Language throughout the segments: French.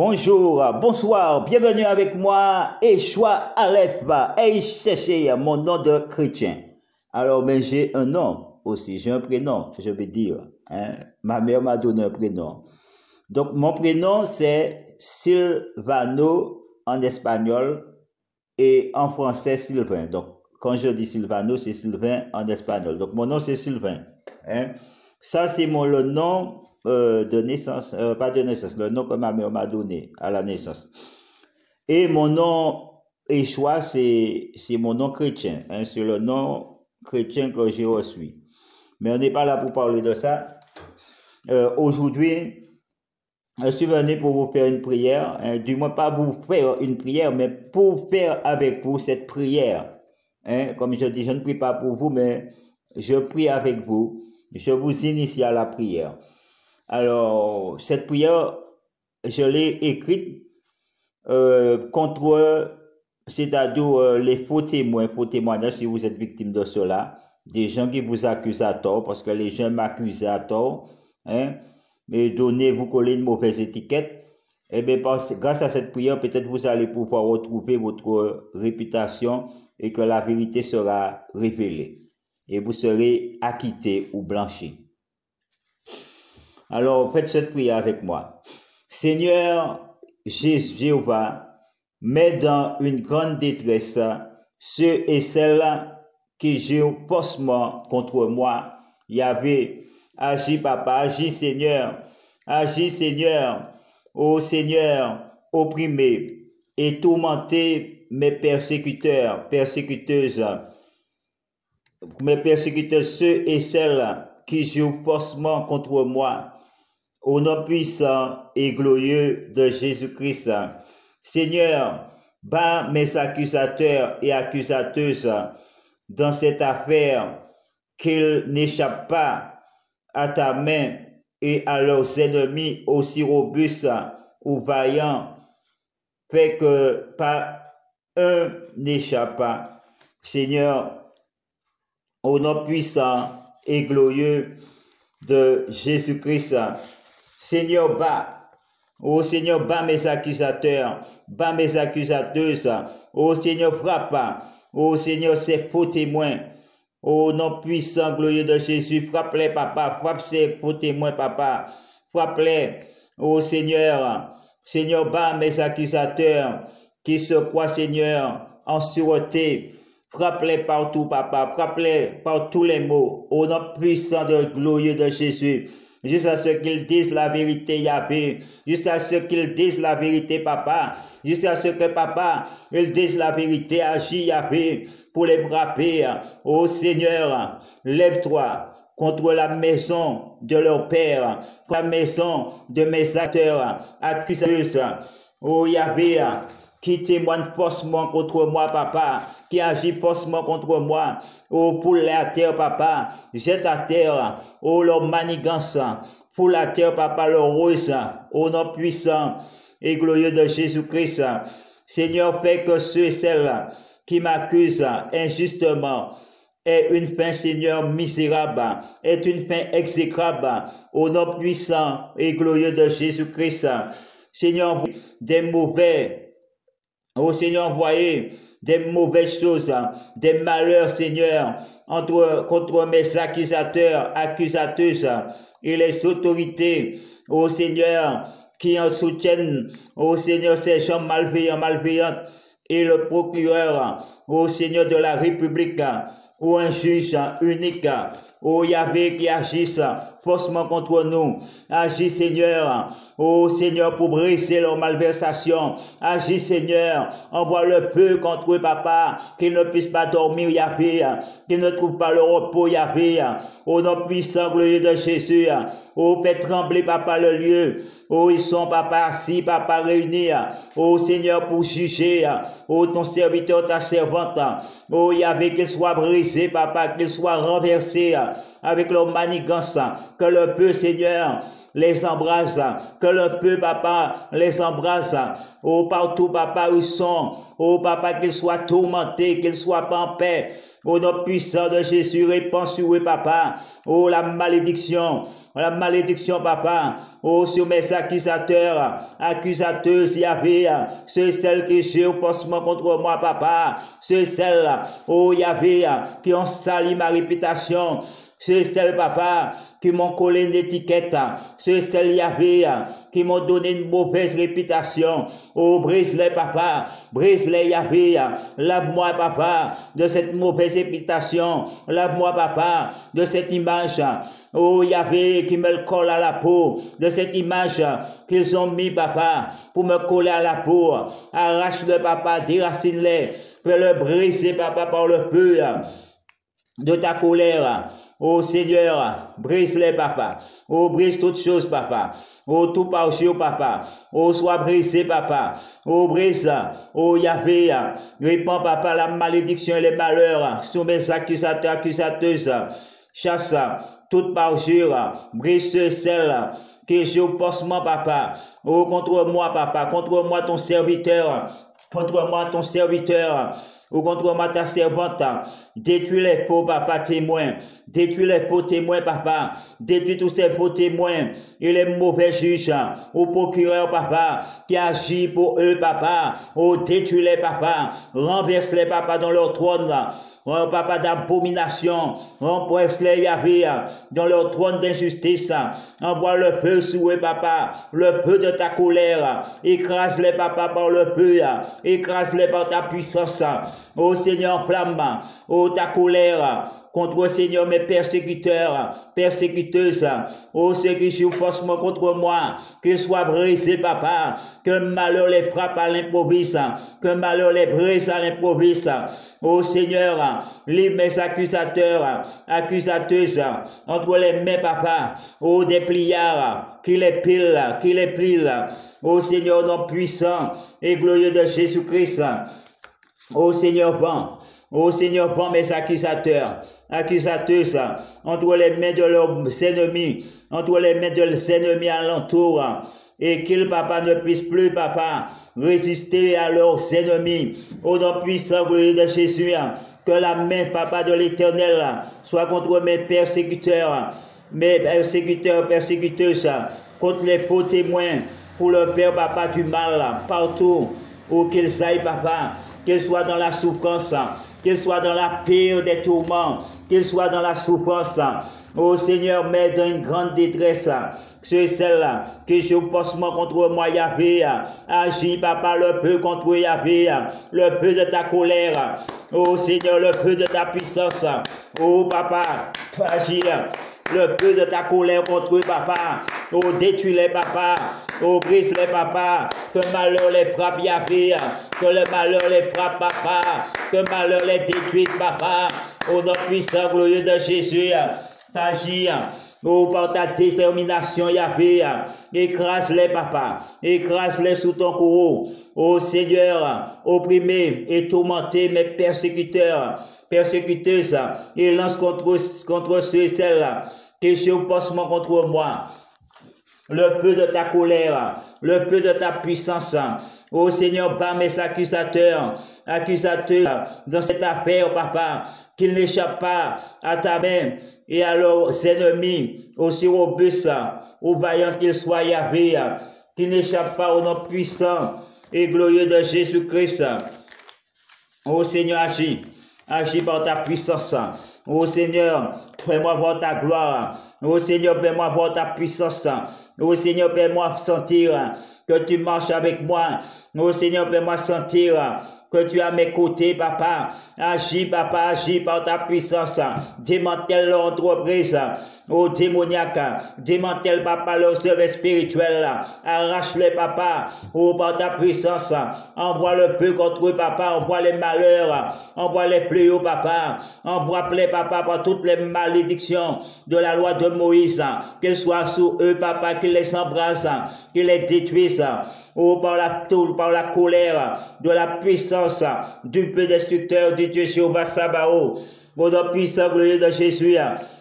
Bonjour, bonsoir, bienvenue avec moi, Yeshua Aleph, et cherchez mon nom de chrétien. Alors, mais j'ai un nom aussi, j'ai un prénom, je veux dire. Hein? Ma mère m'a donné un prénom. Donc, mon prénom, c'est Silvano en espagnol et en français, Sylvain. Donc, quand je dis Silvano, c'est Sylvain en espagnol. Donc, mon nom, c'est Sylvain. Hein? Ça, c'est le nom de naissance, pas de naissance, le nom que ma mère m'a donné à la naissance. Et mon nom Yeshua, c'est mon nom chrétien. Hein? C'est le nom chrétien que j'ai reçu. Mais on n'est pas là pour parler de ça. Aujourd'hui, je suis venu pour vous faire une prière, hein, du moins pas vous faire une prière, mais pour faire avec vous cette prière. Hein, comme je dis, je ne prie pas pour vous, mais je prie avec vous. Je vous initie à la prière. Alors, cette prière, je l'ai écrite contre, c'est-à-dire les faux témoignages, si vous êtes victime de cela, des gens qui vous accusent à tort, parce que les gens m'accusent à tort, hein, et vous coller une mauvaise étiquette. Eh bien, grâce à cette prière, peut-être vous allez pouvoir retrouver votre réputation et que la vérité sera révélée. Et vous serez acquitté ou blanchi. Alors, faites cette prière avec moi. Seigneur Jéhovah, mets dans une grande détresse ceux et celles qui jouent faussement contre moi. Yahvé, agis papa, agis Seigneur, ô Seigneur, opprimez et tourmentez mes persécuteurs, ceux et celles qui jouent faussement contre moi. Au nom puissant et glorieux de Jésus-Christ, Seigneur, bats mes accusateurs et accusateuses dans cette affaire, qu'ils n'échappent pas à ta main et à leurs ennemis aussi robustes ou vaillants, fait que pas un n'échappe pas. Seigneur, au nom puissant et glorieux de Jésus-Christ, Seigneur, ô Seigneur, bats mes accusateurs, bats mes accusateuses, ô Seigneur, frappe, ô Seigneur, ces faux témoins, au nom puissant, glorieux de Jésus, frappe-les, papa, frappe ces faux témoins, papa, frappe-les, ô Seigneur, bats mes accusateurs qui se croient, Seigneur, en sûreté, frappe-les partout, papa, frappe-les par tous les mots, au nom puissant de glorieux de Jésus, jusqu'à ce qu'ils disent la vérité, Yahvé, jusqu'à ce qu'ils disent la vérité, papa, jusqu'à ce que, papa, ils disent la vérité, agis, Yahvé, pour les frapper. Ô Seigneur, lève-toi contre la maison de leur père, contre la maison de mes acteurs, accuseuses. Ô Yahvé, qui témoigne faussement contre moi, papa, qui agit faussement contre moi. Oh, pour la terre, papa, jette à terre, oh, leur manigance, pour la terre, papa, leur ruse, au nom puissant et glorieux de Jésus-Christ. Seigneur, fais que ceux et celles qui m'accusent injustement aient une fin, Seigneur, misérable, est une fin exécrable, au nom puissant et glorieux de Jésus-Christ. Seigneur, des mauvais, oh Seigneur, envoyez des mauvaises choses, des malheurs, Seigneur, contre mes accusateurs, accusateuses et les autorités, oh Seigneur, qui en soutiennent, oh Seigneur, ces gens malveillants, et le procureur, oh Seigneur de la République, ou un juge unique, ô Yahvé, qui agissent faussement contre nous. Agis, Seigneur, ô Seigneur, pour briser leur malversation. Agis, Seigneur, envoie le feu contre eux, papa, qu'ils ne puissent pas dormir, Yahvé, qu'ils ne trouvent pas le repos, Yahvé, au nom puissant, glorieux de Jésus. Ô, fais trembler, papa, le lieu. Oh, ils sont, papa, assis, papa, réunis. Oh, Seigneur, pour juger. Oh, ton serviteur, ta servante. Oh, Yahvé, qu'il soit brisé, papa, qu'il soit renversé. avec leur manigance, que le feu, Seigneur, les embrasse, que le feu, papa, les embrasse, oh, partout, papa, où ils sont, oh, papa, qu'ils soient tourmentés, qu'ils soient pas en paix, au nom puissant de Jésus, répands sur eux, papa, oh, la malédiction, papa, oh, sur mes accusateurs, accusateuses, Yahvé, ceux et celles qui jurent faussement contre moi, papa, ceux et celles, oh, Yahvé, qui ont sali ma réputation, ceux et celles, papa, qui m'ont collé une étiquette, ceux et celles, Yahvé, qui m'ont donné une mauvaise réputation. Oh, brise-les, papa, brise-les, Yahvé, lave-moi, papa, de cette mauvaise réputation, lave-moi, papa, de cette image, oh, Yahvé, qui me le colle à la peau, de cette image qu'ils ont mis, papa, pour me coller à la peau, arrache-le, papa, déracine-les, fais-le briser, papa, par le feu de ta colère. Oh Seigneur, brise-les, papa. Oh, brise toutes choses, papa. Oh, tout parjure, papa. Oh, sois brisé, papa. Oh, brise. Oh, Yahvé. Répands, papa, la malédiction et les malheurs sur mes accusateurs, accusateuses. Chasse toute parjure. Brise celle qui joue faussement, papa. Oh, contre moi, papa. Contre moi, ton serviteur. Contre moi, ton serviteur. Ou contre moi ta servante, détruis les faux, papa, témoins, détruis les faux témoins, papa, détruis tous ces faux témoins et les mauvais juges, ou procureurs, papa, qui agit pour eux, papa, ou détruis-les, papa, renverse-les, papa, dans leur trône, oh, papa, d'abomination, renverse-les, Yahvé, dans leur trône d'injustice, envoie le feu sur eux, papa, le feu de ta colère, écrase-les, papa, par le feu, écrase-les par ta puissance, ô Seigneur, flamme, ô ta colère, contre, Seigneur, mes persécuteurs, persécuteuses, ô ceux qui jouent faussement contre moi, qu'ils soient brisés, papa, que le malheur les frappe à l'improviste, que le malheur les brise à l'improviste, ô Seigneur, livre mes accusateurs, accusateuses, entre les mains, papa, ô des pliards, qui les plient, ô Seigneur, nom puissant et glorieux de Jésus-Christ, ô Seigneur, vends mes accusateurs, accusateuses, entre les mains de leurs ennemis, entre les mains de leurs ennemis alentour, et qu'ils, papa, ne puissent plus, papa, résister à leurs ennemis, au nom puissant, glorieux de Jésus, que la main, papa, de l'Éternel soit contre mes persécuteurs, persécuteuses, contre les faux témoins, pour leur faire, papa, du mal, partout où qu'ils aillent, papa, qu'ils soient dans la souffrance, qu'ils soient dans la pire des tourments, qu'ils soient dans la souffrance. Oh Seigneur, mets dans une grande détresse, ceux et celles qui jouent faussement contre moi, Yahvé. Agis, papa, le feu contre Yahvé, le feu de ta colère. Oh Seigneur, le feu de ta puissance. Oh papa, agis. Le feu de ta colère contre eux, papa. Oh, détruis-les, papa. Oh, brise-les, papa. Que malheur les frappe, Yahvé. Que le malheur les frappe, papa. Que malheur les détruise, papa. Au nom puissant, glorieux de Jésus. T'agis. Oh, par ta détermination, Yahvé, écrase-les, papa, écrase-les sous ton courroux. Oh Seigneur, opprimez et tourmentez mes persécuteurs, persécuteuses, et lance contre ceux et celles qui jouent faussement contre moi. Le feu de ta colère, le feu de ta puissance. Oh Seigneur, bats mes accusateurs, dans cette affaire, papa, qu'ils n'échappent pas à ta main et à leurs ennemis, aussi robustes, ou vaillants qu'ils soient, Yahvé, qu'ils n'échappent pas au nom puissant et glorieux de Jésus-Christ. Oh Seigneur, agis par ta puissance. Oh Seigneur, fais-moi voir ta gloire. Oh Seigneur, fais-moi voir ta puissance. Oh Seigneur, fais-moi sentir que tu marches avec moi. Oh Seigneur, fais-moi sentir que tu es à mes côtés, papa. Agis, papa, agis par ta puissance. Démantèle l'entreprise. Oh démoniaque, démantèle, papa, leur service spirituel. Arrache-les, papa. Oh, par ta puissance. Envoie le feu contre eux, papa. Envoie les malheurs. Envoie les fléaux, papa. Envoie-les, papa, par toutes les malédictions de la loi de Moïse. Qu'elles soient sous eux, papa, qu'ils les embrassent, qu'ils les détruisent. Oh, par la colère de la puissance du peu destructeur du Dieu Jéhovah Sabaoth. Au nom puissant, glorieux de Jésus,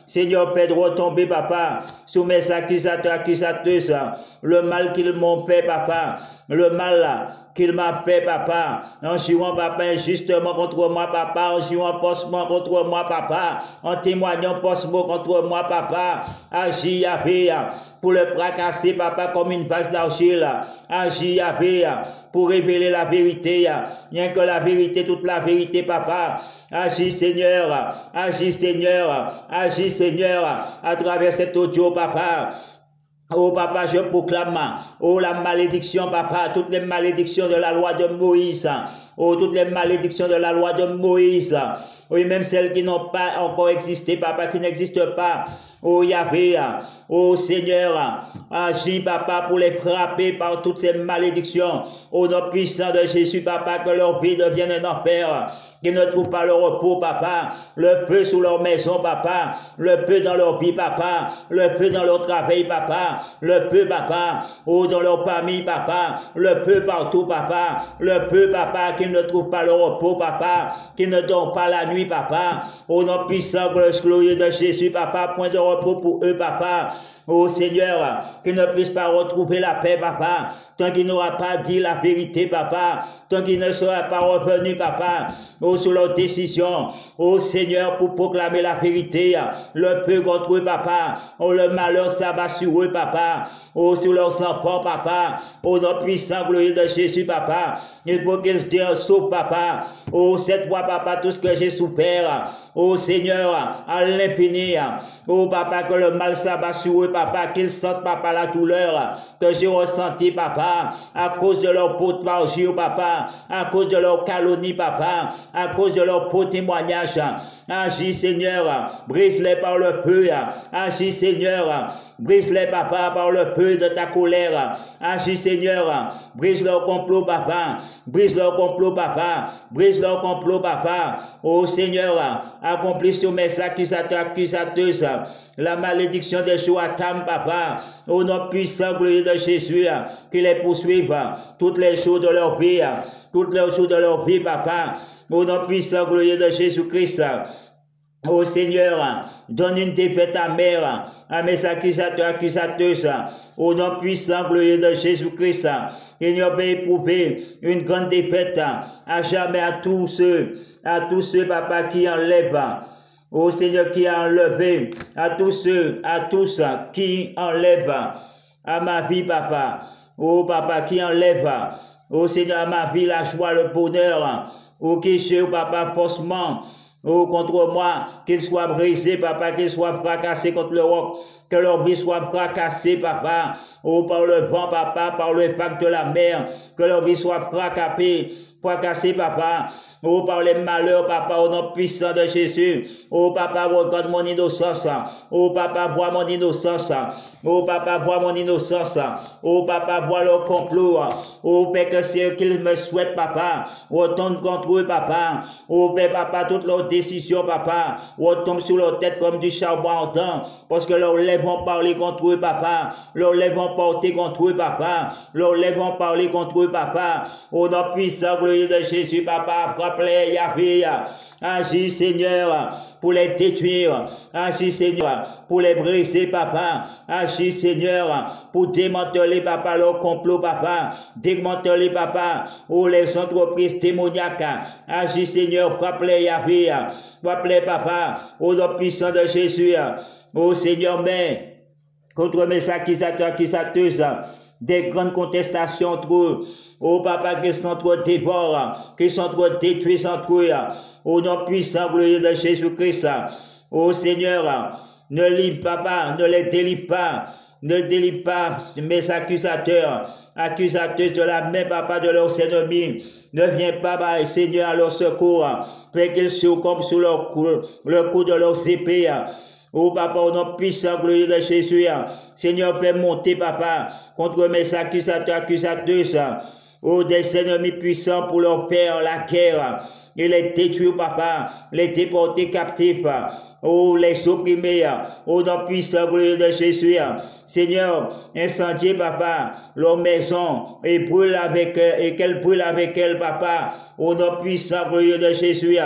Seigneur, fais de retomber, papa, sous mes accusateurs, accusateuses, le mal qu'ils m'ont fait, papa, le mal qu'il m'a fait, papa, en jouant, papa, injustement contre moi, papa, en jouant faussement contre moi, papa, en témoignant faussement contre moi, papa, agis, Yahvé, pour le fracasser, papa, comme une vase d'argile, agis, Yahvé, pour révéler la vérité, rien que la vérité, toute la vérité, papa, agis, Seigneur, agis, Seigneur, agis, Seigneur, à travers cet audio, papa. Oh papa, je proclame, oh la malédiction, papa, toutes les malédictions de la loi de Moïse, oh toutes les malédictions de la loi de Moïse, oui même celles qui n'ont pas encore existé, papa, qui n'existent pas, oh Yahvé, oh Seigneur, agis papa pour les frapper par toutes ces malédictions, au nom puissant de Jésus, papa, que leur vie devienne un enfer, qu'ils ne trouvent pas le repos, papa, le feu sous leur maison, papa, le feu dans leur vie, papa, le feu dans leur travail, papa, le feu, papa, oh, dans leur famille, papa, le feu partout, papa, le feu, papa, qu'ils ne trouvent pas le repos, papa, qu'ils ne dorment pas la nuit, papa, au nom puissant, glorieux de Jésus, papa, point de repos pour eux, papa, oh Seigneur, qu'ils ne puissent pas retrouver la paix, papa, tant qu'il n'aura pas dit la vérité, papa, tant qu'il ne sera pas revenu, papa, oh, sur leur décision, oh Seigneur, pour proclamer la vérité, le peu contre eux, papa, oh, le malheur s'abat sur eux, papa, oh, sur leurs enfants, papa, oh, notre puissant glorieux de Jésus, papa, il faut qu'ils se disent sauf, papa, oh, cette fois, papa, tout ce que j'ai souffert, oh Seigneur, à l'infini, oh, papa, que le mal s'abat sur eux, papa, qu'ils sentent, papa, la douleur que j'ai ressentie, papa, à cause de leur peau de parjure, papa, à cause de leur calomnie, papa, à cause de leur faux témoignage. Agis, Seigneur, brise-les par le feu. Agis, Seigneur, brise-les, papa, par le feu de ta colère. Agis, Seigneur, brise leur complot, papa, brise leur complot, papa, brise leur complot, papa. Oh Seigneur, accomplis sur mes accusateurs, accusateuses, la malédiction de Joatam, papa, au nom puissant, glorieux de Jésus, qui les poursuivent toutes les jours de leur vie, toutes les jours de leur vie, papa, au nom puissant, glorieux de Jésus-Christ. Oh Seigneur, donne une défaite amère à mes accusateurs, accusateuses, au nom puissant, glorieux de Jésus-Christ. Il y avait éprouvé une grande défaite à jamais à tous ceux, papa, qui enlèvent. Oh Seigneur, qui a enlevé à tous qui enlèvent à ma vie, papa. Oh papa, qui enlève, oh Seigneur, à ma vie la joie, le bonheur. Oh qui cherche, papa, faussement. Oh, contre moi, qu'ils soient brisés, papa, qu'ils soient fracassés contre le roc, que leur vie soit fracassée, papa. Oh, par le vent, papa, par le vague de la mer, que leur vie soit fracassée, papa. Oh, par les malheurs, papa, au nom puissant de Jésus. Oh, papa, regarde mon innocence. Oh, papa, vois mon innocence. Oh, papa, vois mon innocence. Oh, papa, vois leur complot. Oh, Père, que c'est eux qu'ils me souhaitent, papa. Retourne contre eux, papa. Oh, Père, papa, toutes leurs décisions, papa, retombe sur leur tête comme du charbon ardent. Parce que leurs lèvres vont parler contre eux, papa. Leurs lèvres vont porter contre eux, papa. Leurs lèvres vont parler contre eux, papa. Au nom puissant, glorieux de Jésus, papa, frappe-les, Yahvé. Agis, Seigneur, pour les détruire. Agis, Seigneur, pour les briser, papa. Agis, Seigneur, pour démanteler, papa, leur complot, papa. Démanteler, papa, ou les entreprises démoniaques. Agis, Seigneur, frappe-les, Yahvé. Frappe-les, papa, au nom puissant de Jésus. Ô Seigneur, mais contre mes accusateurs, accusateuses, des grandes contestations entre eux. Oh papa, qu'ils sont trop dévorés, qu'ils sont trop détruits entre eux. Au nom puissant, glorieux de Jésus-Christ. Oh Seigneur, ne livre, papa, ne les délivre pas. Ne délivre pas mes accusateurs, accusateuses de la main, papa, de leurs ennemis. Ne viens pas, Seigneur, à leur secours. Fais qu'ils succombent sous le coup de leurs épées. Oh papa, au nom puissant, glorieux de Jésus, Seigneur, fais monter, papa, contre mes accusateurs, accusateuses, oh des ennemis puissants pour leur faire la guerre, et les détruire, papa, les déporter captifs, oh les opprimer, au nom puissant, glorieux de Jésus, Seigneur, incendie, papa, leur maison, et brûle avec eux, et qu'elle brûle avec elle, papa, au nom puissant, glorieux de Jésus,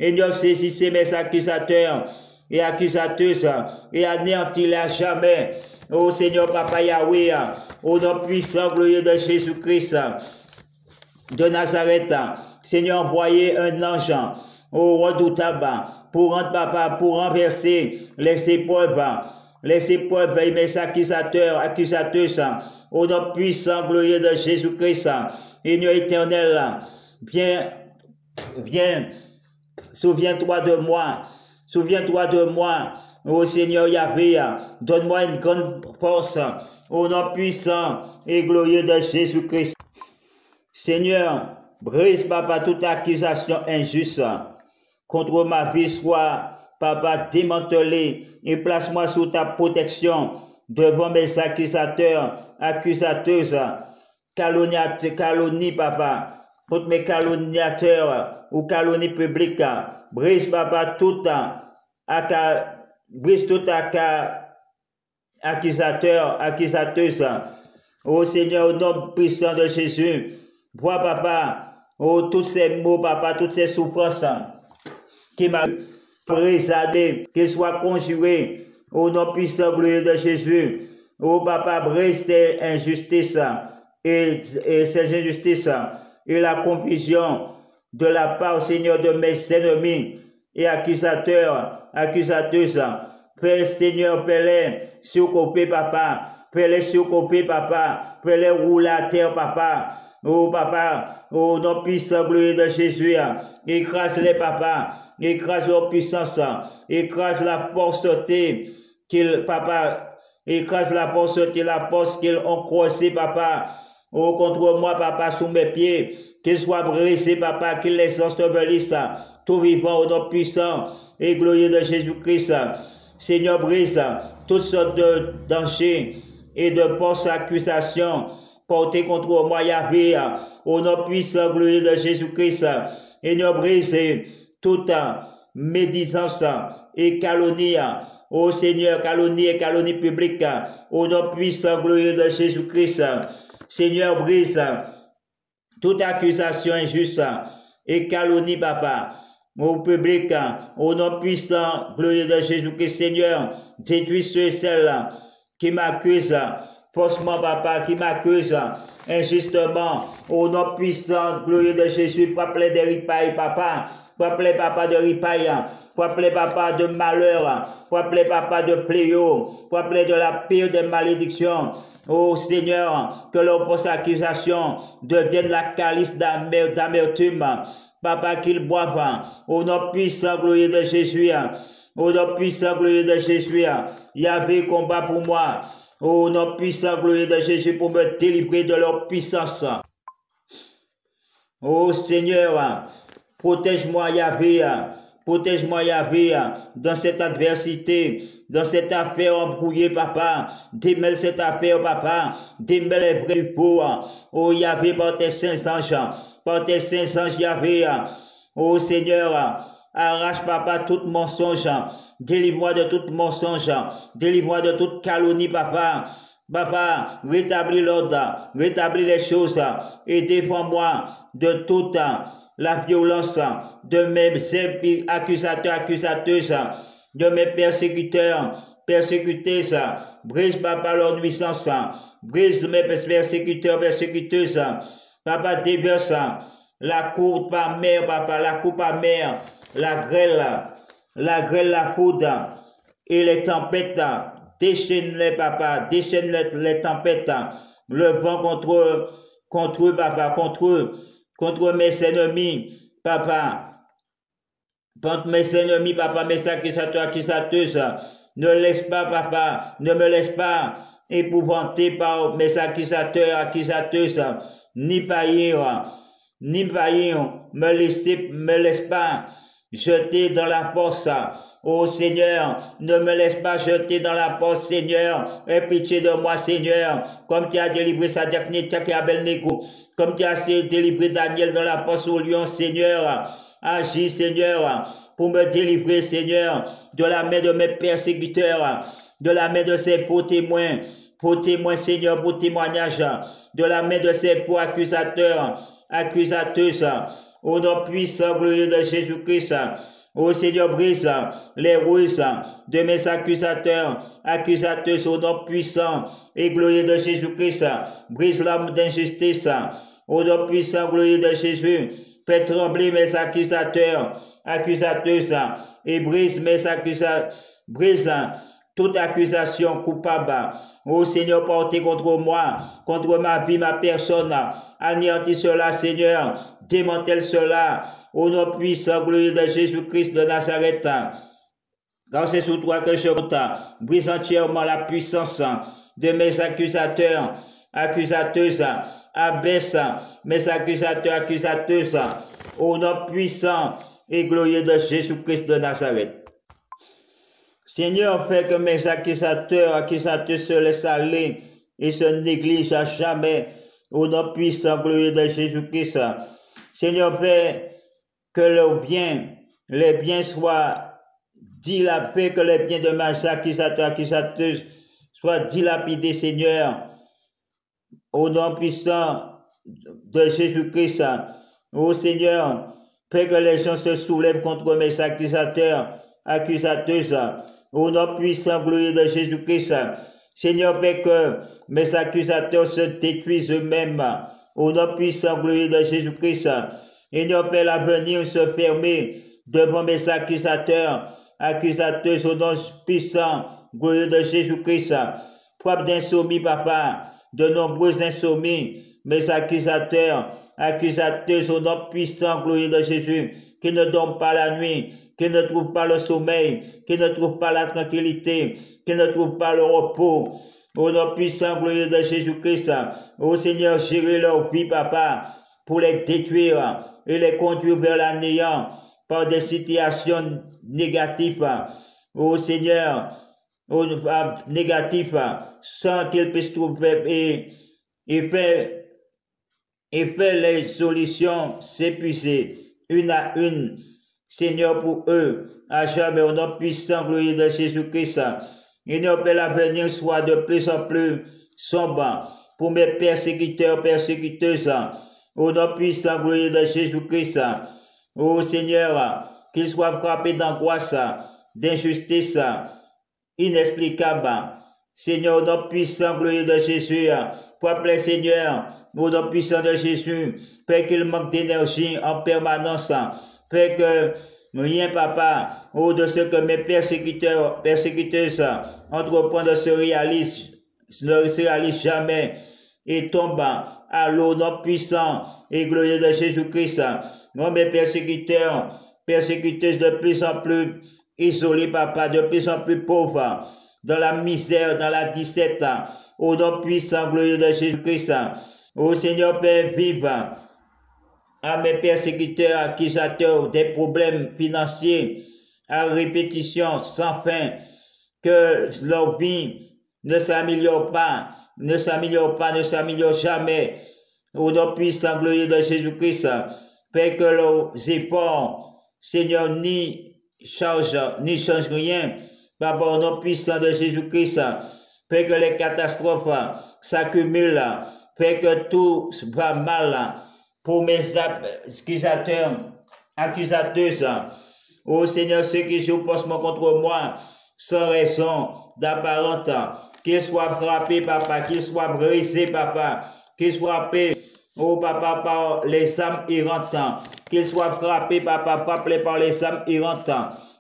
Seigneur, saisissez mes accusateurs. et accusatrices, et anéantis-les à jamais. Ô Seigneur, Papa Yahweh, au nom puissant, glorieux de Jésus-Christ de Nazareth, Seigneur, envoyez un ange au redoutable pour rendre, Papa, pour renverser les épreuves et mes accusateurs, accusatrices, au nom puissant, glorieux de Jésus-Christ. Seigneur éternel, viens, souviens-toi de moi, ô Seigneur Yahvé, donne-moi une grande force, au nom puissant et glorieux de Jésus-Christ. Seigneur, brise, Papa, toute accusation injuste contre ma vie, soit, Papa, démantelée, et place-moi sous ta protection devant mes accusateurs, accusatrices, calomnie, Papa, contre mes calomniateurs ou calomnie publique. Brise, Papa, brise tout accusateur, accusatrice. Ô Seigneur, au nom puissant de Jésus, vois, Papa, tous ces mots, Papa, toutes ces souffrances qui m'a présadé, qu'ils soient conjurés au nom puissant glorieux de Jésus. Ô Papa, brise ces injustices et ces injustices et la confusion de la part, Seigneur, de mes ennemis et accusateurs, accusatrices. Fais, Seigneur, fais-les surcouper, Papa. Fais-les surcouper, Papa. Fais-les rouler à terre, Papa. Oh, Papa, au nom puissant, glorieux de Jésus. Écrase-les, Papa. Écrase leur puissance. Écrase la forceté qu'ils, Papa, écrase la forceté, la force qu'ils ont croisée, Papa. Oh, contre moi, Papa, sous mes pieds. Qu'ils soient brisés, Papa, qu'ils les ensevelissent. Tout vivant au nom puissant et glorieux de Jésus-Christ. Seigneur, brise toutes sortes de dangers et de fausses accusations portées contre moi, Yahvé, au nom puissant, glorieux de Jésus-Christ. Seigneur, brise toute médisance et calomnie. Ô Seigneur, calomnie et calomnie publique, au nom puissant, glorieux de Jésus-Christ. Seigneur, brise toute accusation injuste et calomnie, Papa, au public, au nom puissant, glorieux de Jésus-Christ. Seigneur, détruis ceux et celles qui m'accusent faussement, Papa, qui m'accusent injustement, au nom puissant, glorieux de Jésus. Frappe-les des ripailles, Papa. Frappe-les, Papa, de ripailles. Frappe-les, Papa, de malheur. Frappe-les, Papa, de fléau. Frappe-les de la pire des malédictions. Ô Seigneur, que leur fausse accusation devienne la calice d'amertume. Papa, qu'ils boivent au nom puissant, glorieux de Jésus. Au nom puissant, glorieux de Jésus. Yahvé, combat pour moi. Au nom puissant, glorieux de Jésus, pour me délivrer de leur puissance. Ô Seigneur, protège-moi, Yahvé. Protège-moi, Yahvé, dans cette adversité, dans cette affaire embrouillée, Papa. Démêle cette affaire, Papa. Démêle les vrais du faux. Oh, Yahvé, par tes saints anges. Par tes saints anges, Yahvé. Oh, Seigneur, arrache, Papa, tout mensonge. Délivre-moi de tout mensonge. Délivre-moi de toute calomnie, Papa. Papa, rétablis l'ordre. Rétablis les choses. Et défends-moi de toute la violence de mes accusateurs, accusatrices, de mes persécuteurs, persécuteuses. Brise, Papa, leur nuisance. Brise mes persécuteurs, persécuteuses. Papa, déverse la coupe amère, Papa, la coupe amère, la grêle, la foudre et les tempêtes. Déchaîne-les, Papa, déchaîne les tempêtes. Le vent contre eux, Papa, contre mes ennemis, Papa. Contre mes ennemis, Papa, mes accusateurs, accusateuses. Ne laisse pas, Papa, ne me laisse pas épouvanter par mes accusateurs, accusateuses, ni faillir, me laisse pas jeter dans la force. Oh Seigneur, ne me laisse pas jeter dans la force, Seigneur. Aie pitié de moi, Seigneur, comme tu as délivré Sadak Netchak et Abel-Nego, comme tu as délivré Daniel dans la force au lion, Seigneur. Agis, Seigneur, pour me délivrer, Seigneur, de la main de mes persécuteurs, de la main de ces faux témoins, Seigneur, pour témoignage, de la main de ces faux accusateurs, accusateuses, au nom puissant, glorieux de Jésus-Christ. Ô Seigneur, brise les ruses de mes accusateurs, accusateuses au nom puissant et glorieux de Jésus-Christ. Brise l'âme d'injustice. Au nom puissant, glorieux de Jésus, fais trembler mes accusateurs, accusateuses, et brise mes accusateurs, brise toute accusation coupable. Ô Seigneur, portez contre moi, contre ma vie, ma personne. Anéantis cela, Seigneur. Démantèle cela. Au nom puissant, glorieux de Jésus-Christ de Nazareth. Car c'est sous toi que je compte. Brise entièrement la puissance de mes accusateurs, accusateuses. Abaisse mes accusateurs, accusateuses. Au nom puissant et glorieux de Jésus-Christ de Nazareth. Seigneur, fais que mes accusateurs, accusateuses se laissent aller et se négligent à jamais. Au nom puissant, glorieux de Jésus-Christ. Seigneur, fais que les biens soient dilapidés, que les biens de mes accusateurs, accusateuses soient dilapidés, Seigneur. Au nom puissant de Jésus-Christ. Ô Seigneur, fais que les gens se soulèvent contre mes accusateurs, accusateuses. Au nom puissant, glorieux de Jésus-Christ. Seigneur, fais que mes accusateurs se détruisent eux-mêmes. Au nom puissant, glorieux de Jésus-Christ. Seigneur, fais l'avenir se fermer devant mes accusateurs, accusateuses. Au nom puissant, glorieux de Jésus-Christ. Frappe d'insomnie, papa, de nombreux insomnies, mes accusateurs, accusateuses. Au nom puissant, glorieux de Jésus, qui ne dorment pas la nuit, qui ne trouvent pas le sommeil, qui ne trouvent pas la tranquillité, qui ne trouvent pas le repos. Au nom puissant, glorieux de Jésus-Christ, ô Seigneur, gérer leur vie, papa, pour les détruire et les conduire vers la néant par des situations négatives. Ô Seigneur, négatifs, sans qu'ils puissent trouver et faire les solutions s'épuiser une à une. Seigneur, pour eux, à jamais, au nom puissant, glorieux de Jésus-Christ, Seigneur, que l'avenir soit de plus en plus sombre pour mes persécuteurs, persécuteuses, au nom puissant, glorieux de Jésus-Christ. Ô Seigneur, qu'ils soient frappés d'angoisse, d'injustice inexplicable. Seigneur, au nom puissant, glorieux de Jésus, frappe-les, Seigneur, au nom puissant de Jésus, fais qu'ils manquent d'énergie en permanence. Fais que rien, papa, de ce que mes persécuteurs, persécuteuses entreprennent ne se réalise jamais et tombent à l'eau, nom puissant et glorieux de Jésus-Christ. Non, mes persécuteurs, persécuteuses de plus en plus isolés, papa, de plus en plus pauvres, dans la misère, dans la disette, au nom puissant, glorieux de Jésus-Christ. Ô Seigneur, Père, vive à mes persécuteurs, accusateurs, des problèmes financiers à répétition sans fin, que leur vie ne s'améliore pas, ne s'améliore jamais. Au nom puissant, glorieux de Jésus-Christ, fais que leurs efforts, Seigneur, n'y changent rien. Papa, au nom puissant de Jésus-Christ, fais que les catastrophes s'accumulent, fais que tout va mal pour mes accusateurs, accusateuses. Ô Seigneur, ceux qui jouent faussement contre moi, sans raison d'apparente, qu'ils soient frappés, papa, qu'ils soient brisés, papa, qu'ils soient frappés, oh papa, par les âmes errantes, qu'ils soient frappés, papa, frappés par les âmes errantes,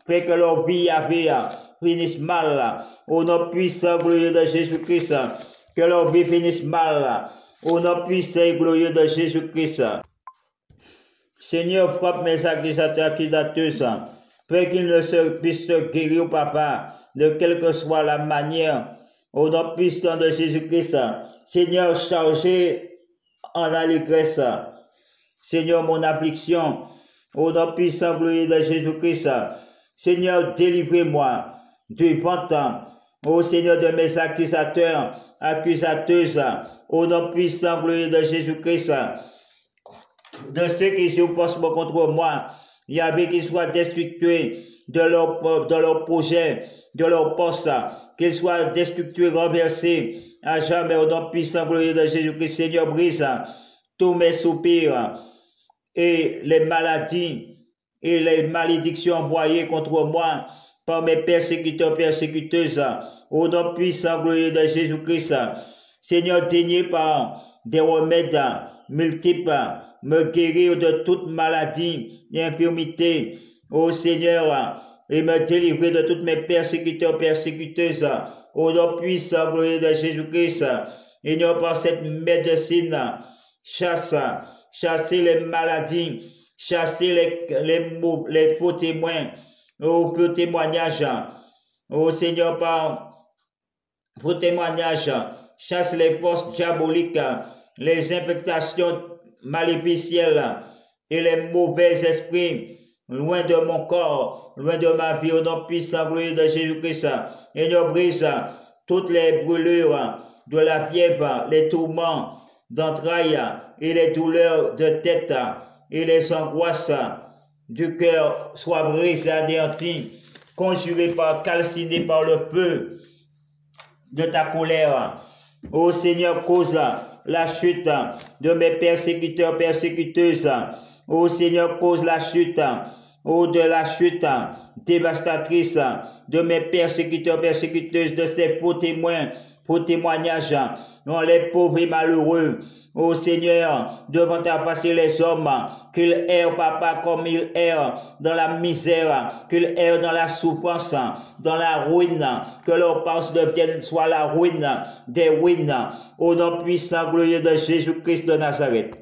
fais que leur vie à vie finisse mal, au nom puissant, glorieux de Jésus-Christ, que leur vie finisse mal, au nom puissant et glorieux de Jésus-Christ. Seigneur, frappe mes accusateurs, accusateuses, fais qu'ils ne se puissent guérir, papa, de quelle que soit la manière, au nom puissant de Jésus-Christ. Seigneur, chargez en allégresse, Seigneur, mon affliction, au nom puissant, glorieux de Jésus-Christ. Seigneur, délivrez-moi du ventre, ô Seigneur, de mes accusateurs, accusateuses, au nom puissant, glorieux de Jésus-Christ, de ceux qui jouent faussement contre moi, Yahvé, qu'ils soient destitués de leur projet, de leur poste, qu'ils soient destitués, renversés à jamais, au nom puissant, glorieux de Jésus-Christ. Seigneur, brise tous mes soupirs et les maladies et les malédictions envoyées contre moi par mes persécuteurs, persécuteuses, au nom puissant, glorieux de Jésus-Christ. Seigneur, daignez par des remèdes multiples, me guérir de toute maladie et infirmité. Ô Seigneur, et me délivrer de toutes mes persécuteurs, persécuteuses, au nom puissant, glorieux de Jésus-Christ. Et non par cette médecine, chasser les maladies, chasser les faux témoins, aux faux témoignages. Ô Seigneur, par faux témoignages, chasse les forces diaboliques, les infectations maléficielles et les mauvais esprits, loin de mon corps, loin de ma vie, au nom puissant, glorieux de Jésus-Christ. Et nous brise toutes les brûlures de la fièvre, les tourments d'entrailles et les douleurs de tête et les angoisses du cœur soient brisées, anéanties, conjurées par, calcinées par le feu de ta colère. Ô Seigneur, cause la chute de mes persécuteurs, persécuteuses. Ô Seigneur, cause la chute, de la chute dévastatrice de mes persécuteurs, persécuteuses, de ces faux témoins, faux témoignages, dans les pauvres et malheureux. Ô Seigneur, devant ta face les hommes, qu'ils errent, papa, comme ils errent dans la misère, qu'ils errent dans la souffrance, dans la ruine, que leur pense devienne soit la ruine des ruines, au nom puissant, glorieux de Jésus-Christ de Nazareth.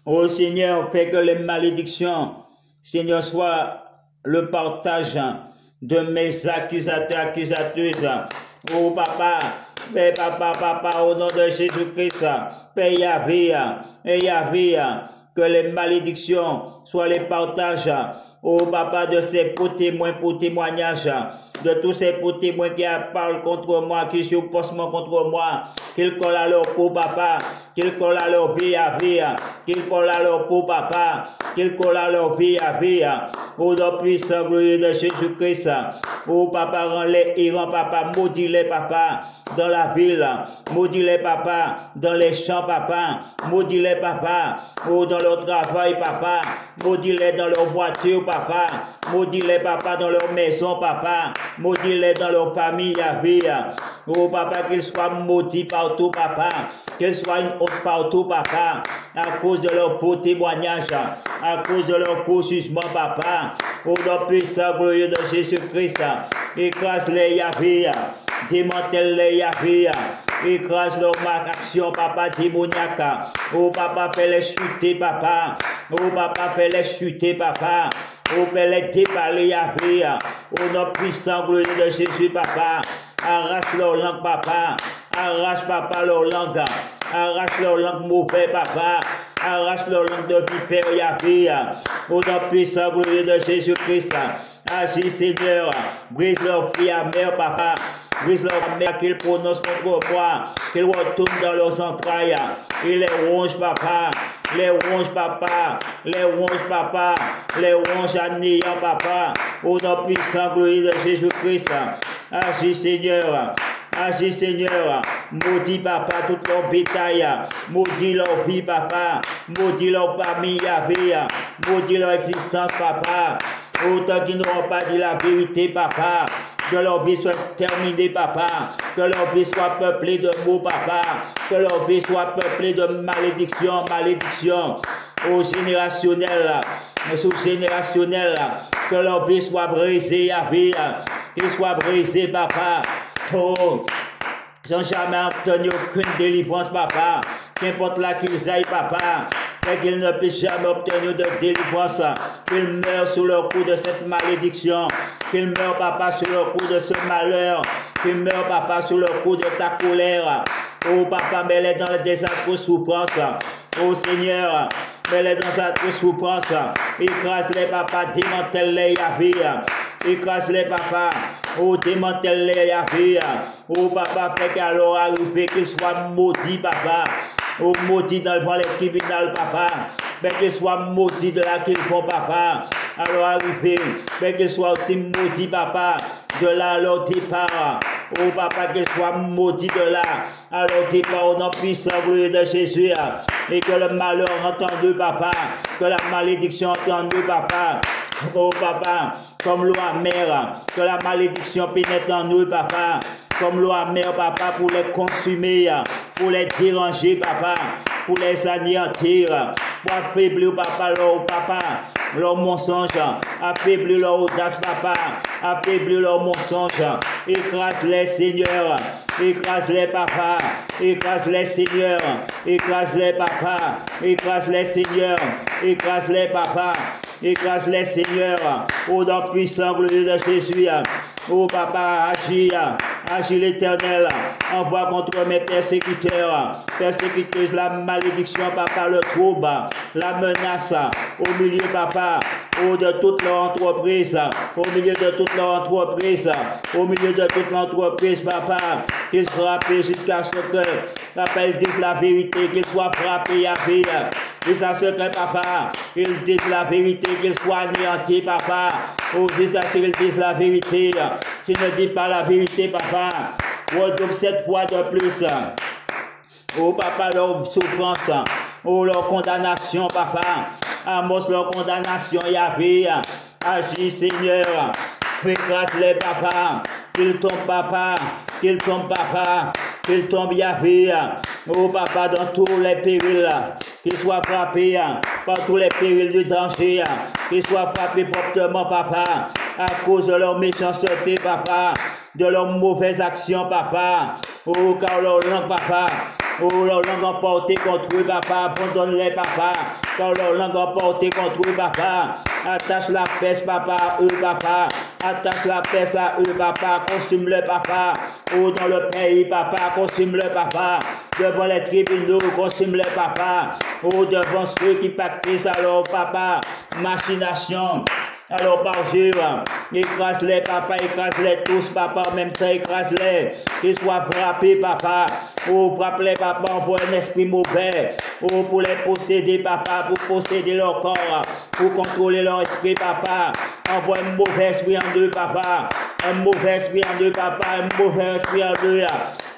Ô Seigneur, fais que les malédictions, Seigneur, soient le partage de mes accusateurs, accusateuses. Oh papa, Père papa, au nom de Jésus-Christ, Père Yahvé, et Yahvé, que les malédictions soient les partages, oh papa, de ces faux témoins, pour témoignages, de tous ces faux témoins qui parlent contre moi, qui jouent faussement contre moi, qu'ils collent à leur peau, papa, qu'ils collent à leur vie, Yahvé, qu'ils collent à leur peau, papa, qu'ils collent à leur vie, Yahvé, au nom puissant, glorieux de Jésus-Christ. Oh papa, rends-les errants, papa, maudis-les, papa, dans la ville, maudis-les, papa, dans les champs, papa, maudis-les, papa, oh, dans leur travail, papa, maudis-les dans leur voiture, papa, maudis-les, papa, dans leur maison, papa, maudis-les dans leur famille, Yahvé. Oh papa, qu'ils soient maudits partout, papa, qu'ils soient une honte partout, papa, à cause de leur faux témoignage, à cause de leur faux jugement, papa, au nom puissant, glorieux de Jésus-Christ, écrase-les, Yahvé, démantèle-les, Yahvé, écrase leur action, papa, démoniaque, oh papa, fais-les chuter, papa, oh papa, fais-les chuter, papa, oh fais-les déballer, Yahvé, au nom puissant, glorieux de Jésus, papa, arrache leur langue, papa, arrache, papa, leur langue, arrache leur langue mauvaise, papa, arrache leur langue de vipère, Yahvé, au nom puissant, glorieux de Jésus-Christ. Agis, Seigneur, brise leur fruit amer, papa, brise leur mère qu'ils prononcent contre moi, qu'ils retournent dans leurs entrailles, et les ronge, papa, les ronge, papa, les ronge, papa, les ronge anéant, papa, au nom puissant, glorieux de Jésus-Christ. Agis, Seigneur. Agis, Seigneur, maudis, papa, toute leur bétail, maudis leur vie, papa, maudis leur famille, Yahvé, maudis leur existence, papa, autant qu'ils n'auront pas dit la vérité, papa, que leur vie soit terminée, papa, que leur vie soit peuplée de maux, papa, que leur vie soit peuplée de malédiction, malédiction, au générationnel, sous-générationnel, que leur vie soit brisée, Yahvé, qu'ils soient brisés, papa. Oh, sans jamais obtenir aucune délivrance, papa. Qu'importe là qu'ils aillent, papa. Mais qu'ils ne puissent jamais obtenir de délivrance. Qu'ils meurent sous le coup de cette malédiction. Qu'ils meurent, papa, sous le coup de ce malheur. Qu'ils meurent, papa, sous le coup de ta colère. Oh, papa, mets-les dans des atroces souffrances. Oh, Seigneur, mets-les dans des atroces souffrances. Écrase-les, papa, démantèle-les, Yahvé. Écrase-les, papa. Oh, démantèle-les, Yahvé. Oh, papa, fais qu'à leur arrivée, qu'ils soient maudits, papa. Oh, maudits dans les tribunaux, papa. Fais qu'ils soient maudits de là qu'ils vont, papa. À leur arrivée, fais qu'ils soient aussi maudits, papa. de là à leur départ. Oh papa, qu'ils soient maudits de là à leur départ au nom puissant glorieux de Jésus. Et que le malheur entendu, papa, que la malédiction entendue, papa. Oh papa, comme l'eau amère, que la malédiction pénètre en nous, papa. Comme l'eau amère, papa, pour les consumer, pour les déranger, papa, pour les anéantir, pour affaiblir, papa, leur mensonge, affaiblir leur audace, papa, affaiblir leur mensonge, écrase-les, Seigneur, écrase-les, papa, écrase-les, Seigneur, écrase-les, papa, écrase-les, Seigneur, écrase-les, papa, écrase-les, Seigneur, au nom puissant, glorieux de Jésus. Oh papa, agis l'Éternel, envoie contre mes persécuteurs, persécuteuse, la malédiction, papa, le trouble, la menace, au milieu, papa, de toute leur entreprise, au milieu de toute leur entreprise, au milieu de toute l'entreprise, papa, qu'ils soient frappés jusqu'à ce que, papa, ils disent la vérité, qu'ils soient frappés, Yahvé, jusqu'à ce que, papa, ils disent la vérité, qu'ils soient anéantis, papa, jusqu'à ce qu'ils disent la vérité. Tu ne dis pas la vérité, papa, redouble 7 fois de plus. Oh papa, leur souffrance, oh leur condamnation, papa, amorce leur condamnation, Yahvé, agis, Seigneur, écrase-les, papa, qu'ils tombent, papa, qu'ils tombent, papa, qu'ils tombent, Yahvé, oh papa, dans tous les périls, qu'ils soient frappés par tous les périls du danger, qu'ils soient frappés promptement, papa, à cause de leur méchanceté, papa, de leurs mauvaises actions, papa, oh car leur langue, papa, oh leur langue emportée contre eux, papa, abandonne-les, papa, car leur langue emportée contre eux, papa, attache la peste, papa, à eux, papa, attache la peste à eux, papa, consume-le, papa, oh dans le pays, papa, consume-le, papa, devant les tribunaux, consume-le, papa, oh devant ceux qui pactisent alors, papa, machination. Alors parjure, écrase-les, papa, écrase-les tous, papa, en même temps, écrase-les, qu'ils soient frappés, papa, oh, frappe-les, papa, envoie un esprit mauvais, oh, pour les posséder, papa, pour posséder leur corps, pour contrôler leur esprit, papa, envoie un mauvais esprit en deux, papa, un mauvais esprit en deux, papa, un mauvais esprit en deux,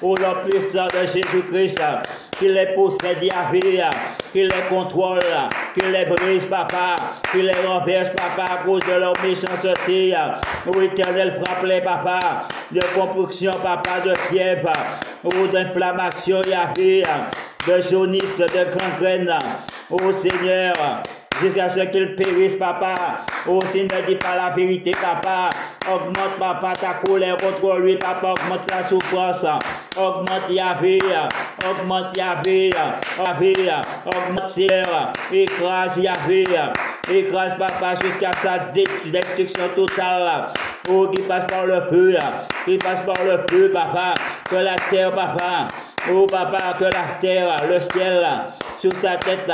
oh, la puissance de Jésus-Christ, qu'il les possède, Yahvé, qu'il les contrôle, qu'il les brise, papa, qu'il les renverse, papa, à cause de leur méchanceté. Oh Éternel, frappe-les, papa, de compunction, papa, de fièvre, oh d'inflammation, Yahvé, de jaunisse, de gangrène. Oh Seigneur, jusqu'à ce qu'ils périssent, papa. Oh, s'il ne dit pas la vérité, papa, augmente, papa, ta colère contre lui, papa, augmente sa souffrance, augmente Yahvé, augmente Yahvé, augmente Seigneur, écrase Yahvé, écrase, papa, jusqu'à sa destruction totale. Oh, qui passe par le feu, papa, que la terre, papa, oh papa, que la terre, le ciel, sous sa tête,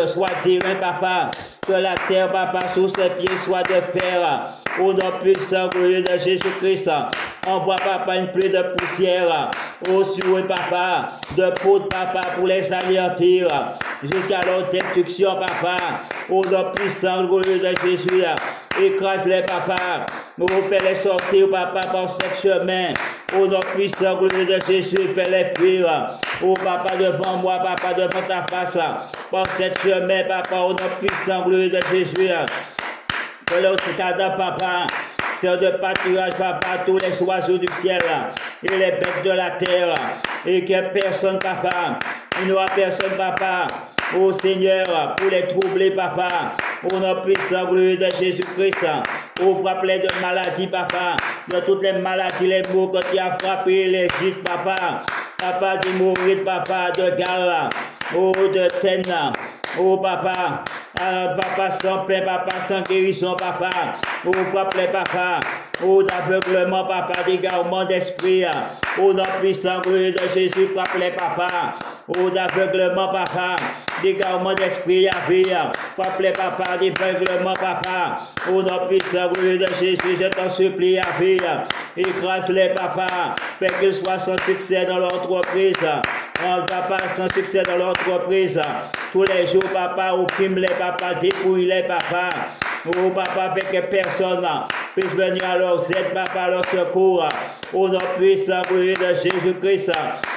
soit d'airain, papa, que la terre, papa, sous ses pieds soit de fer, au nom puissant, glorieux de Jésus-Christ, envoie, papa, une pluie de poussière, au sur eux, papa, de poudre, papa, pour les anéantir, jusqu'à leur destruction, papa, au nom puissant, glorieux de Jésus, écrase-les, papa, fais-les sortir, papa, par ce chemin, au nom puissant, glorieux de Jésus, fais-les fuir, oh papa, devant moi, papa, devant ta face, par ce chemin, papa, au nom puissant, glorieux de Jésus, que leur cadavre, papa, sert de pâturage, papa, tous les oiseaux du ciel et les bêtes de la terre, et que personne, papa, il n'y aura personne, papa, oh Seigneur, pour les troubler, papa, au nom puissant, glorieux de Jésus-Christ, oh, frappe-les de maladies, papa, de toutes les maladies, les maux que tu as frappés, les gîtes, papa, papa, de mourir, papa, de gala, oh, de tenne, oh, papa, papa, sans paix, papa, sans guérison, papa, oh, frappe-les, papa, oh, d'aveuglement, papa, d'égarement d'esprit, oh, nom puissant, glorieux de Jésus, frappe-les, papa, oh, d'aveuglement, papa, d'égarement d'esprit, Yahvé, frappe-les, papa, d'aveuglement, papa, au nom puissant, glorieux de Jésus, je t'en supplie, Yahvé, écrase-les, papa, fais qu'ils soient sans succès dans l'entreprise, papa, sans succès dans l'entreprise, tous les jours, papa, opprime-les, papa, dépouille-les, papa, oh, papa, fais que personne puisse venir à leur aide, papa, à leur secours. Au nom puissant, glorieux de Jésus-Christ.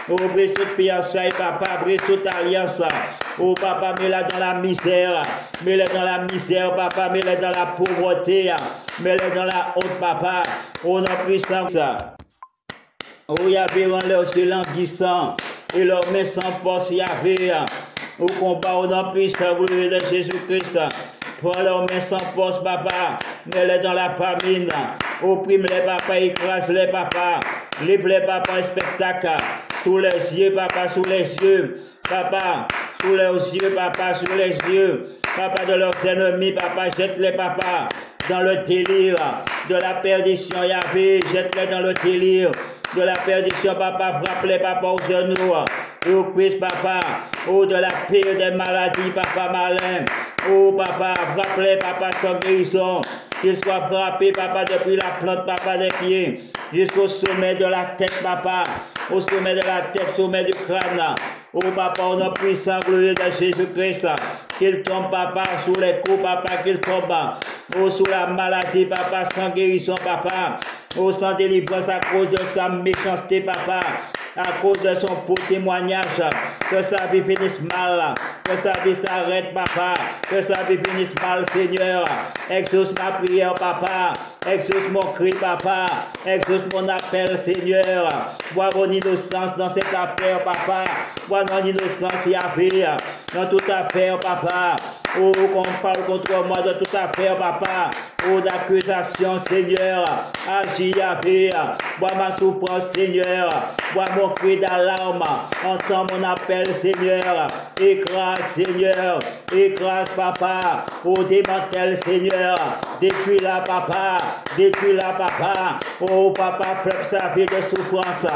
Oh, brise toute fiançaille, papa, brise toute alliance. Oh, papa, mets-la dans la misère. Mets-la dans la misère, papa, mets-la dans la pauvreté. Mets-la dans la honte, papa. Au nom puissant, ça. Oh, Yahvé, rend-leur sur languissant. Et leur main sans force, Yahvé. Au combat, au nom puissant, glorieux de Jésus-Christ. Prends leurs mains sans force, papa. Mets-les dans la famine. Opprime-les, papa. Écrase-les, papa. Livre-les, papa, un spectacle. Sous les yeux, papa, sous les yeux. Papa, sous leurs yeux, papa, sous les yeux. Papa, de leurs ennemis, papa. Jette-les, papa, dans le délire de la perdition, Yahvé. Jette-les dans le délire de la perdition, papa. Frappe-les, papa, aux genoux. Et aux cuisses, papa. Oh, de la pire des maladies, papa malin. Oh, papa, frappe-les, papa, sans guérison. Qu'ils soient frappés, papa, depuis la plante, papa, des pieds, jusqu'au sommet de la tête, papa. Au sommet de la tête, sommet du crâne. Oh, papa, au nom puissant, glorieux de Jésus-Christ. Qu'il tombe, papa, sous les coups, papa, qu'il tombe. Oh, sous la maladie, papa, sans guérison, papa. Oh, sans délivrance à cause de sa méchanceté, papa. À cause de son faux témoignage, que sa vie finisse mal, que sa vie s'arrête, papa, que sa vie finisse mal, Seigneur. Exauce ma prière, papa, exauce mon cri, papa, exauce mon appel, Seigneur. Vois mon innocence dans cette affaire, papa, vois mon innocence, Yahvé, dans toute affaire, papa. Oh, qu'on parle contre moi de toute affaire, papa. Oh, d'accusation, Seigneur. Agis, Yahvé. Vois ma souffrance, Seigneur. Vois mon cri d'alarme. Entends mon appel, Seigneur. Écrase, Seigneur. Écrase, papa. Oh, démantèle, Seigneur. Détruis-la, papa. Détruis-la, papa. Oh, papa, peuple sa vie de souffrance.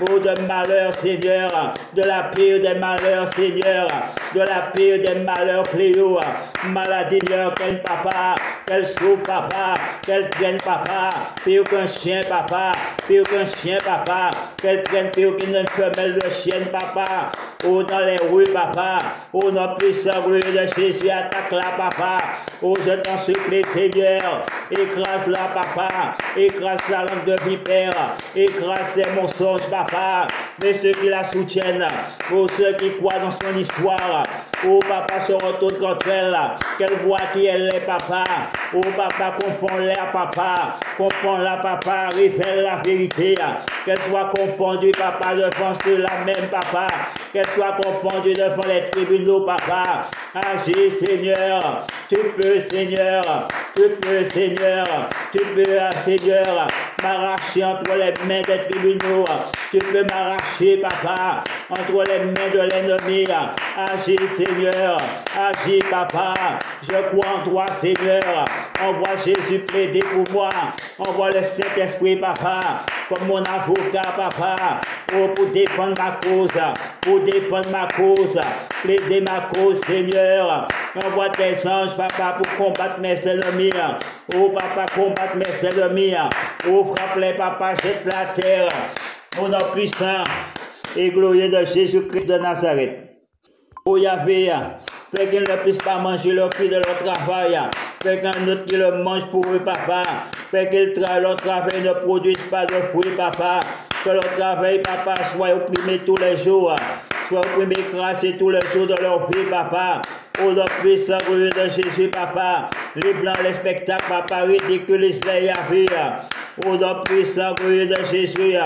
Oh, de malheur, Seigneur. De la pire des malheurs, Seigneur. De la pire des malheurs, fléaux. Maladie, qu'elle, papa. Qu'elle souffre, papa. Qu'elle traîne, papa. Pire qu'un chien, papa. Pire qu'un chien, papa. Qu'elle traîne pire qu'une femelle de chienne, papa. Oh, dans les rues, papa. Oh, non, puissant, glorieux de Jésus, attaque-la, papa. Oh, je t'en supplie, Seigneur. Écrase-la, papa. Écrase sa langue de vipère. Écrase ses mensonges, papa. Mais ceux qui la soutiennent, oh, ceux qui croient dans son histoire, oh, papa, se retourne contre elle. Qu'elle voit qui elle est, papa. Oh, papa, comprends-la, papa. Comprends-la, papa. Révèle la vérité. Qu'elle soit confondue, papa, devant ceux-là même, papa. Qu'elle soit confondue devant les tribunaux, papa. Agis, Seigneur. Tu peux, Seigneur. Tu peux, Seigneur. Tu peux, Seigneur, m'arracher entre les mains des tribunaux. Tu peux m'arracher, papa, entre les mains de l'ennemi. Agis, Seigneur. Agis, papa. Je crois en toi, Seigneur. Envoie Jésus plaider pour moi. Envoie le Saint-Esprit, papa, comme mon avocat, papa. Oh, pour défendre ma cause. Pour défendre ma cause. Plaider ma cause, Seigneur. Envoie tes anges, papa, pour combattre mes ennemis. Oh, papa, combattre mes ennemis. Oh, frappe-les, papa, jette la terre. Au nom puissant et glorieux de Jésus-Christ de Nazareth. Oh, Yahvé, fais qu'ils ne puissent pas manger le fruit de leur travail. Fais qu'un autre qui le mange pour eux, papa. Fais qu'ils leur travail ne produise pas de fruits, papa. Que leur travail, papa, soit opprimé tous les jours. Soit opprimé, écrasé tous les jours de leur vie, papa. Au nom puissant, glorieux de Jésus, papa. Les blancs, les spectacles, papa, ridiculise-les, Yahvé. Au nom puissant, glorieux de Jésus.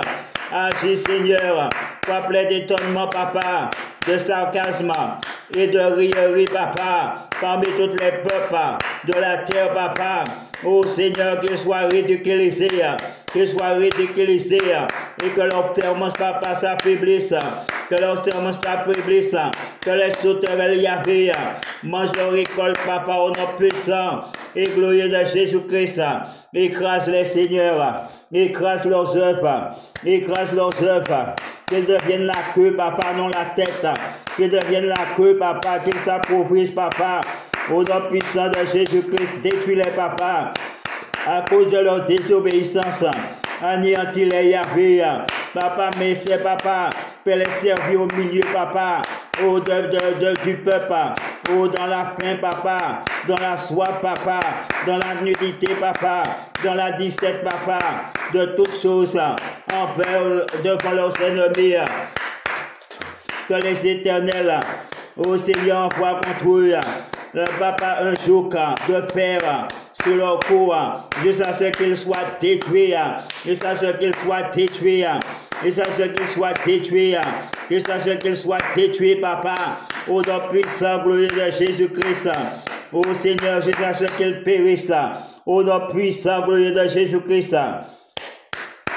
Agis, Seigneur. Sois plein d'étonnement, papa, de sarcasme et de rierie, papa, parmi tous les peuples de la terre, papa. Oh Seigneur, qu'ils soient ridiculisés, et que leur permanence, papa, s'affaiblisse, que leur serment s'affaiblisse, que les sauterelles, Yahvé, mangent leur récolte, papa, au nom puissant et glorieux de Jésus-Christ. Écrase-les, Seigneur, écrase leurs œuvres, qu'ils deviennent la queue, papa, non la tête, qu'ils deviennent la queue, papa, qu'ils s'appauvrissent, papa, au nom puissant de Jésus-Christ, détruis-les, papa, à cause de leur désobéissance, anéantis-les, Yahvé, papa, mais c'est, papa, fais-les servir au milieu, papa, du peuple, Oh, dans la faim, papa, dans la soif, papa, dans la nudité, papa, dans la disette, papa, de toutes choses, envers, devant leurs ennemis, que les éternels, ô Seigneur, envoient contre eux, le papa, un jour de père sur leur cou, jusqu'à ce qu'ils soient détruits, jusqu'à ce qu'ils soient détruits, jusqu'à ce qu'ils soient détruits, jusqu'à ce qu'ils soient détruits, papa, au nom puissant, glorieux de Jésus-Christ, ô Seigneur, jusqu'à ce qu'ils périssent, au nom puissant, glorieux de Jésus-Christ,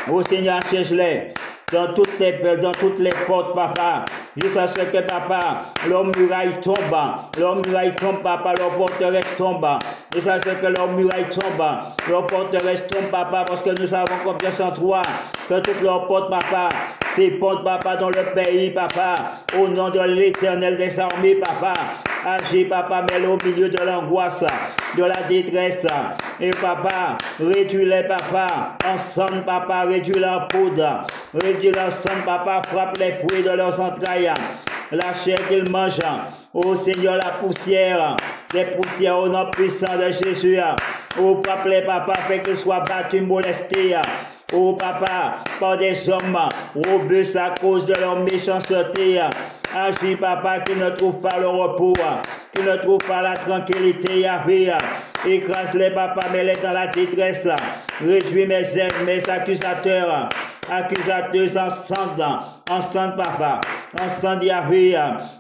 ô Seigneur, cherche-les dans toutes les portes, papa, jusqu'à ce que, papa, leur muraille tombe, papa, leur forteresse tombe, jusqu'à ce que leur muraille tombe, leur forteresse tombe, papa, parce que nous avons confiance en toi, que toutes leurs portes, papa, s'épandent, papa, dans le pays, papa, au nom de l'Éternel des armées, papa, agis, papa, mets-le au milieu de l'angoisse, de la détresse, et papa, réduis-les, papa, ensemble, papa, réduis-les en poudre, réduis-les ensemble, papa, frappe les fruits de leurs entrailles, la chair qu'ils mangent, ô Seigneur, la poussière, des poussières au nom puissant de Jésus, ô frappe-les, papa, fait qu'ils soient battus, molestés, ô papa, par des hommes robustes à cause de leur méchanceté, agis, papa, qu'ils ne trouvent pas le repos, qu'ils ne trouvent pas la tranquillité, Yahvé, écrase-les, papa, mets-les dans la détresse, réduis mes accusateurs, ensemble, papa, ensemble, Yahvé,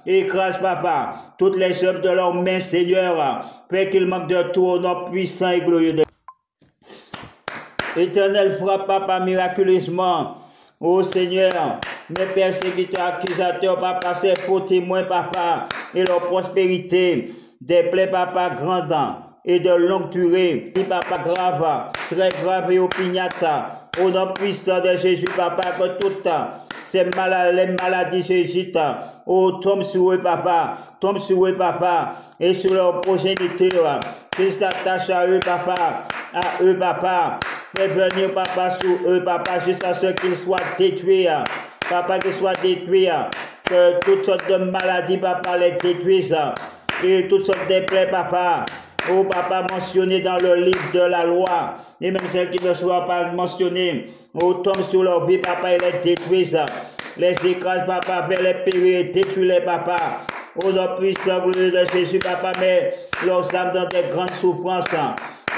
écrase, papa, toutes les œuvres de leurs mains, Seigneur, fais qu'ils manquent de tout au nom puissant et glorieux de Éternel, frappe, papa, miraculeusement, ô Seigneur, mes persécuteurs, accusateurs, papa, ces faux témoins, papa, et leur prospérité, des plaies, papa, grandes et de longue durée, et papa, grave, très grave et opiniâtre, au nom puissant de Jésus, papa, que toutes les maladies s'agitent, oh, tombe sur eux, papa, et sur leur progéniture, qu'ils s'attachent à eux, papa, fais venir, papa, sur eux, papa, jusqu'à ce qu'ils soient détruits, papa, qu'ils soient détruits, que toutes sortes de maladies, papa, les détruisent, et toutes sortes de plaies, papa, oh, papa, mentionnées dans le livre de la loi, et même celles qui ne soient pas mentionnées, oh, tombe sur leur vie, papa, et les détruisent, les écrase, papa, vers les périr, détruis-les, papa, au nom puissant, glorieux de Jésus, papa, mais leurs âmes dans des grandes souffrances,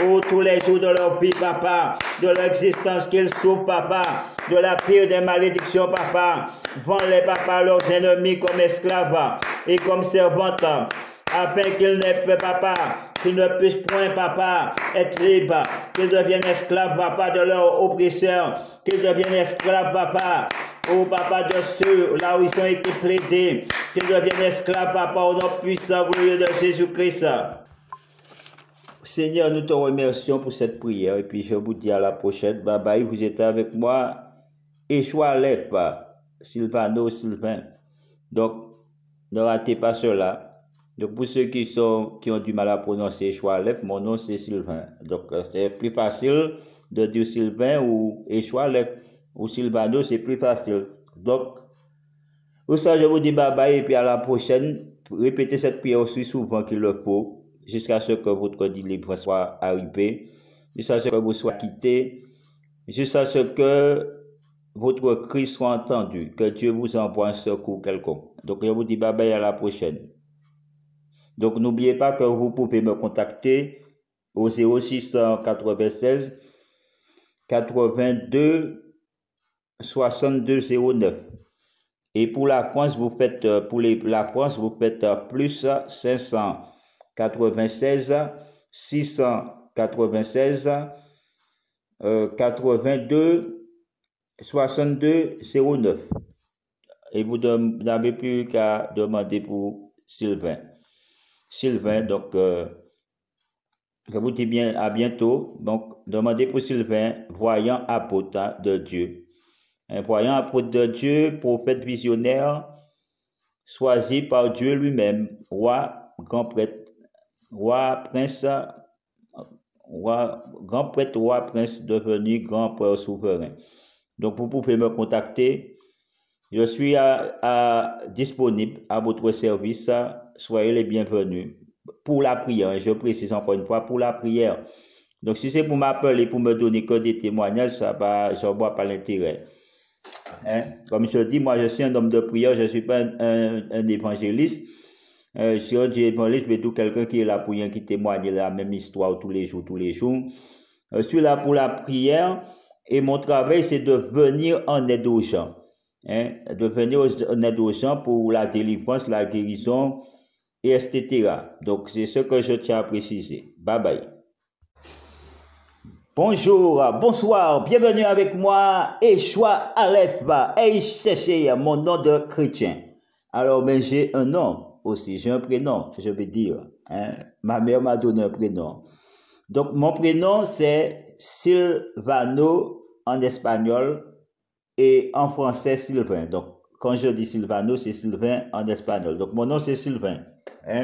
oh, tous les jours de leur vie, papa, de leur existence qu'ils souffrent, papa, de la pire des malédictions, papa, vends-les, papa, leurs ennemis comme esclaves et comme servantes, afin qu'ils n'aient, papa, qu'ils ne puissent point, papa, être libres, qu'ils deviennent esclaves, papa, de leurs oppresseurs, qu'ils deviennent esclaves, papa, oh, papa, de ceux là où ils ont été plaidés, qu'ils deviennent esclaves, papa, au nom puissant, glorieux de Jésus-Christ. Seigneur, nous te remercions pour cette prière, et puis je vous dis à la prochaine. Bye bye, vous êtes avec moi, Échoua Lef, Sylvano, Sylvain. Donc, ne ratez pas cela. Donc, pour ceux qui ont du mal à prononcer Échoua Lef, mon nom c'est Sylvain. Donc, c'est plus facile de dire Sylvain ou Échoua Lef ou Sylvano, c'est plus facile. Donc, pour ça, je vous dis bye bye, et puis à la prochaine. Répétez cette prière aussi souvent qu'il le faut, jusqu'à ce que votre délivrance soit arrivée, jusqu'à ce que vous soyez quittés, jusqu'à ce que votre cri soit entendu, que Dieu vous envoie un secours quelconque. Donc, je vous dis bye bye, à la prochaine. Donc, n'oubliez pas que vous pouvez me contacter au 0696 82 62 09. Et pour la France, vous faites plus 596 696 82 62 09. Et vous n'avez plus qu'à demander pour Sylvain. Donc, je vous dis bien à bientôt. Donc, demandez pour Sylvain, voyant apôtre de Dieu. Un voyant apôtre de Dieu, prophète visionnaire, choisi par Dieu lui-même, roi, grand prêtre, roi, prince, devenu grand prêtre souverain. Donc, vous pouvez me contacter. Je suis disponible à votre service. Soyez les bienvenus. Pour la prière, je précise encore une fois, pour la prière. Donc, si c'est pour m'appeler, pour me donner que des témoignages, je ne vois pas l'intérêt. Hein? Comme je dis, moi, je suis un homme de prière, je ne suis pas un évangéliste. Si on dit évangéliste, je veux quelqu'un qui est là pour rien, qui témoigne la même histoire tous les jours. Je suis là pour la prière et mon travail, c'est de venir en aide aux gens. Hein? De venir en aide aux gens pour la délivrance, la guérison, et etc. Donc, c'est ce que je tiens à préciser. Bye bye. Bonjour, bonsoir, bienvenue avec moi, Eshua Aleph, et cherchez mon nom de chrétien. Alors, mais j'ai un nom aussi, j'ai un prénom, je veux dire. Hein? Ma mère m'a donné un prénom. Donc, mon prénom, c'est Silvano en espagnol et en français, Sylvain. Donc, quand je dis Silvano, c'est Sylvain en espagnol. Donc, mon nom, c'est Sylvain. Hein?